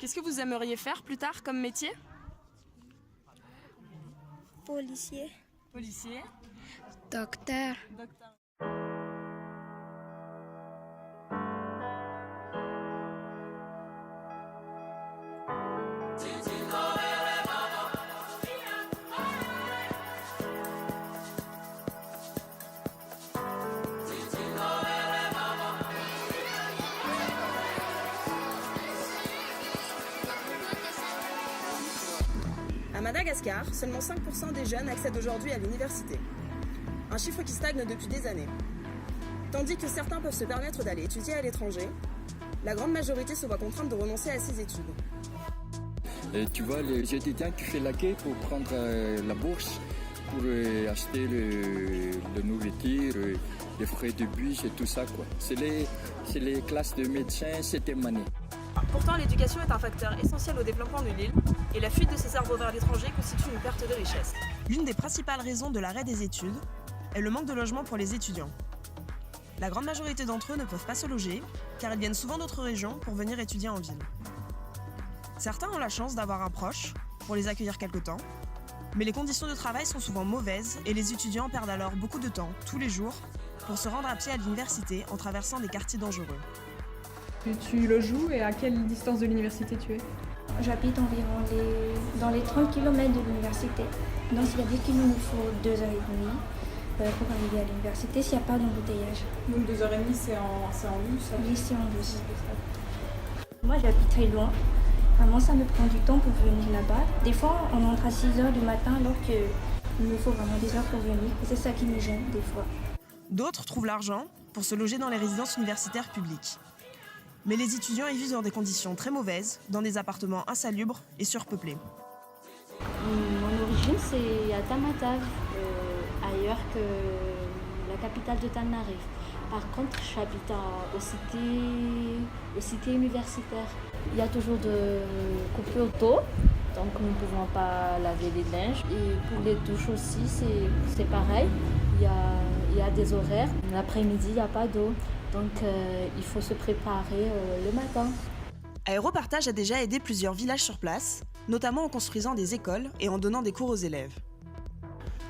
Qu'est-ce que vous aimeriez faire plus tard comme métier? Policier. Policier. Docteur. Docteur. À Madagascar, seulement 5% des jeunes accèdent aujourd'hui à l'université. Un chiffre qui stagne depuis des années. Tandis que certains peuvent se permettre d'aller étudier à l'étranger, la grande majorité se voit contrainte de renoncer à ses études. Tu vois, les étudiants qui font la queue pour prendre la bourse, pour acheter de nourriture, les frais de bus et tout ça, quoi. C'est les classes de médecins, septième année. Pourtant, l'éducation est un facteur essentiel au développement de l'île et la fuite de ces cerveaux vers l'étranger constitue une perte de richesse. L'une des principales raisons de l'arrêt des études est le manque de logement pour les étudiants. La grande majorité d'entre eux ne peuvent pas se loger car ils viennent souvent d'autres régions pour venir étudier en ville. Certains ont la chance d'avoir un proche pour les accueillir quelque temps, mais les conditions de travail sont souvent mauvaises et les étudiants perdent alors beaucoup de temps, tous les jours, pour se rendre à pied à l'université en traversant des quartiers dangereux. Tu loges où et à quelle distance de l'université tu es? J'habite environ dans les 30 km de l'université. Donc c'est-à-dire qu'il nous faut 2h30 pour arriver à l'université s'il n'y a pas d'embouteillage. Donc 2h30 c'est en bus? Oui, c'est en bus. Moi j'habite très loin. Vraiment ça me prend du temps pour venir là-bas. Des fois on entre à 6h du matin alors qu'il me faut vraiment des heures pour venir. Et c'est ça qui me gêne des fois. D'autres trouvent l'argent pour se loger dans les résidences universitaires publiques. Mais les étudiants y vivent dans des conditions très mauvaises, dans des appartements insalubres et surpeuplés. Mon origine, c'est à Tamatave, ailleurs que la capitale de Tanarive. Par contre, j'habite aux cités universitaires. Il y a toujours de coupures d'eau, donc nous ne pouvons pas laver les linges. Et pour les douches aussi, c'est pareil. Il y a des horaires. L'après-midi, il n'y a pas d'eau. Donc il faut se préparer le matin. Aéropartage a déjà aidé plusieurs villages sur place, notamment en construisant des écoles et en donnant des cours aux élèves.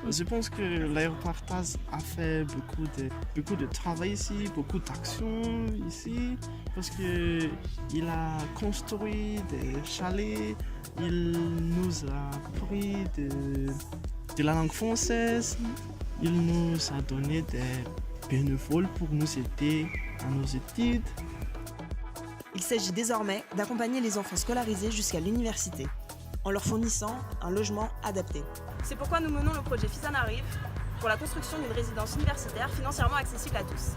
Je pense que l'aéropartage a fait beaucoup de travail ici, beaucoup d'actions ici, parce qu'il a construit des chalets, il nous a appris de la langue française, il nous a donné des bénévoles pour nous aider à nos études. Il s'agit désormais d'accompagner les enfants scolarisés jusqu'à l'université, en leur fournissant un logement adapté. C'est pourquoi nous menons le projet Fisanarive pour la construction d'une résidence universitaire financièrement accessible à tous.